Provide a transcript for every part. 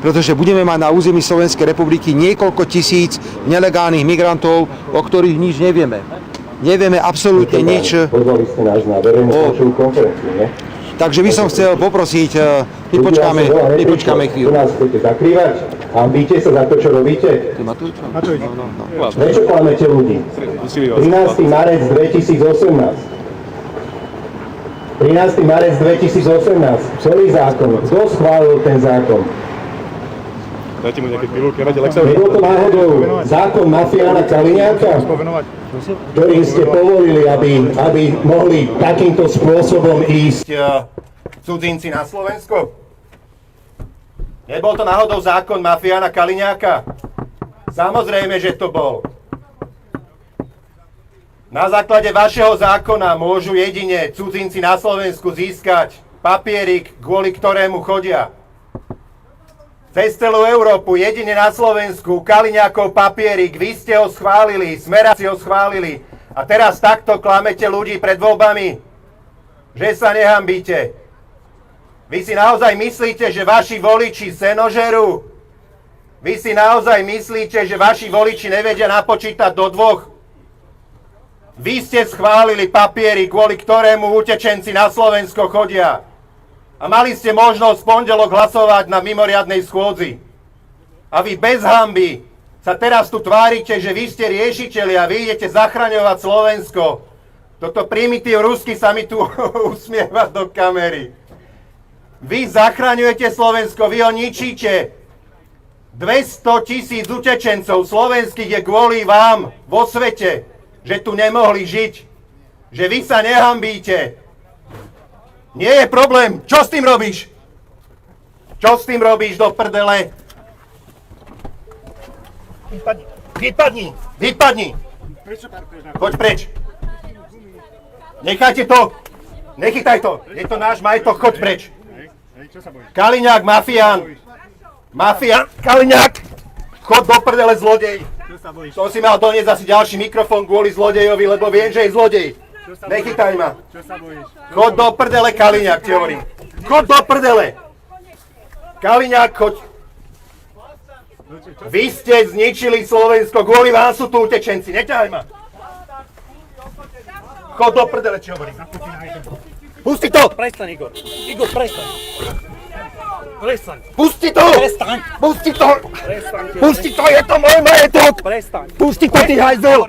pretože budeme mať na území Slovenskej republiky niekoľko tisíc nelegálnych migrantov, o ktorých nič nevieme. Nevieme absolútne nič. Pozvali ste náš na verejnú tlačovú konferenciu, nie? Takže by som chcel poprosiť, my počkáme chvíľu. Tu nás chcete zakrývať? Hambíte sa za to, čo robíte? Prečo klamete ľudí? 13. marec 2018. 13. marec 2018. Celý zákon. Kto schválil ten zákon? Dajte mu nejaké pilulky, dajte Lexaru. Nebol to náhodou zákon mafiána Kaliňáka, ktorým ste povolili, aby mohli takýmto spôsobom ísť cudzinci na Slovensko? Nebol to náhodou zákon mafiána Kaliňáka? Samozrejme, že to bol. Na základe vašeho zákona môžu jedine cudzinci na Slovensku získať papierik, kvôli ktorému chodia. Cez celú Európu, jedine na Slovensku, Kaliňákov papierik, vy ste ho schválili, Smeráci ho schválili. A teraz takto klamete ľudí pred voľbami, že sa nehambíte. Vy si naozaj myslíte, že vaši voliči senožerú? Vy si naozaj myslíte, že vaši voliči nevedia napočítať do dvoch? Vy ste schválili papiery, kvôli ktorému utečenci na Slovensko chodia. A mali ste možnosť v pondelok hlasovať na mimoriadnej schôdzi. A vy bez hanby sa teraz tu tvárite, že vy ste riešitelia, vy idete zachraňovať Slovensko. Toto primitív rusky sa mi tu usmieva do kamery. Vy zachraňujete Slovensko, vy ho ničíte. 200 000 utečencov slovenských je kvôli vám vo svete, že tu nemohli žiť. Že vy sa nehambíte. Nie je problém. Čo s tým robíš? Čo s tým robíš do prdele? Vypadni. Choď preč. Nechajte to. Nechytaj to. Je to náš majetok, choď preč. Kaliňák, mafián. Kaliňák. Choď do prdele, zlodej. Som si mal doniesť asi ďalší mikrofón kvôli zlodejovi, lebo viem, že je zlodej. Nechytaj ma. Choď do prdele, Kaliňák, ti hovorím. Choď do prdele. Kaliňák, choď. Vy ste zničili Slovensko, kvôli vám sú tu utečenci. Neťahaj ma. Choď do prdele, ti hovorím. Pusti to! Prestaň, Igor. Igor, prestaň. Prestaň. Pusti to! Prestaň. Pusti to! Prestaň. Pusti to, je to môj majetok! Prestaň. Pusti to, ty hajzel!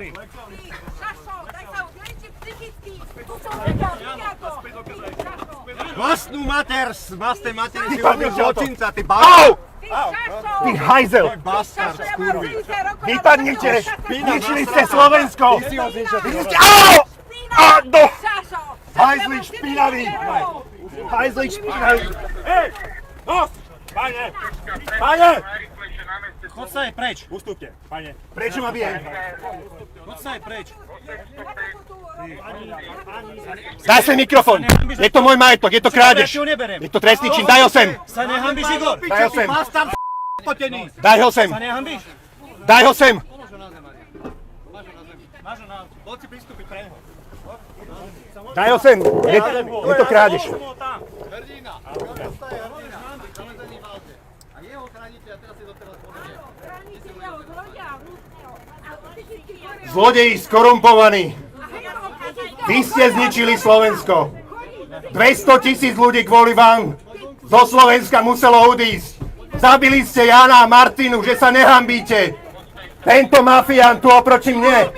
Vlastnú mater si Ty robil padni, zločinca, ty Au! bastard! Ty hajzel! Bastard, skurvy! Vypadnite! Zničili ste Slovensko! Ty si ho zničil, ty ho Au! A do! Hajzli špinavý! Hajzli špinavý! Hej! No! Pane! Pane! Choď sa aj preč. Ustúpte, pane. Prečo ma bijem? Choď sa aj preč. Daj sem mikrofón! Je to môj majetok, je to krádež! Ja ti ho neberiem. Je to trestný čin, daj ho sem! Sa nehambíš, Igor? Daj ho sem! Bastard, potený! Daj ho sem! Sa nehambíš? Daj ho sem! Máš ho na... Poď si pristúpiť pre neho. Daj ho sem! Je to krádež! Zlodeji skorumpovaní! Vy ste zničili Slovensko! 200 000 ľudí kvôli vám zo Slovenska muselo odísť! Zabili ste Jana a Martinu, že sa nehambíte! Tento mafián tu oproti mne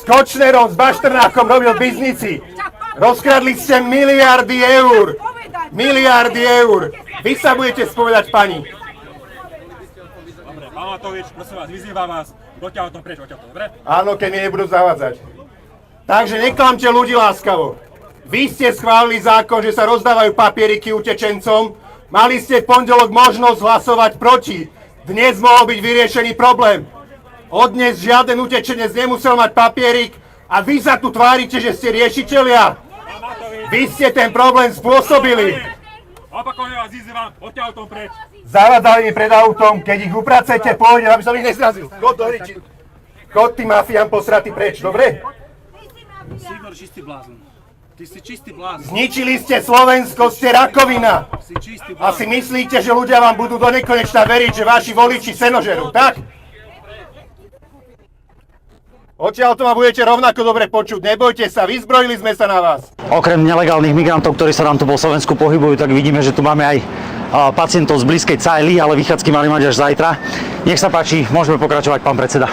s Kočnerom, s Bašternákom robil biznici! Rozkradli ste miliardy eur! Miliardy eur! Vy sa budete spovedať, pani! Dobre, pán Matovič, prosím vás, vyzývam vás, dotiaľ o tom preč, dobre? Áno, keď mi nebudú zavádzať. Takže neklamte ľudí láskavo. Vy ste schválili zákon, že sa rozdávajú papieriky utečencom. Mali ste v pondelok možnosť hlasovať proti. Dnes mohol byť vyriešený problém. Od dnes žiaden utečenec nemusel mať papierik a vy sa tu tvárite, že ste riešitelia. Vy ste ten problém spôsobili. Opakovne vás vyzývam, odtiaľ o tom preč. Zavádzali mi pred autom, keď ich upracete, pôjdem, aby som ich nezrazil. Chod do hry, chod ty mafián posratý preč, dobre? Igor, čistý blázon. Ty si čistý blázon. Zničili ste Slovensko, ste rakovina. Si čistý A si myslíte, že ľudia vám budú do nekonečna veriť, že vaši voliči senožerú, tak? Odtiaľ to ma budete rovnako dobre počuť, nebojte sa, vyzbrojili sme sa na vás. Okrem nelegálnych migrantov, ktorí sa nám tu po Slovensku pohybujú, tak vidíme, že tu máme aj pacientov z blízkej Cajly, ale vychádzky mali mať až zajtra. Nech sa páči, môžeme pokračovať, pán predseda.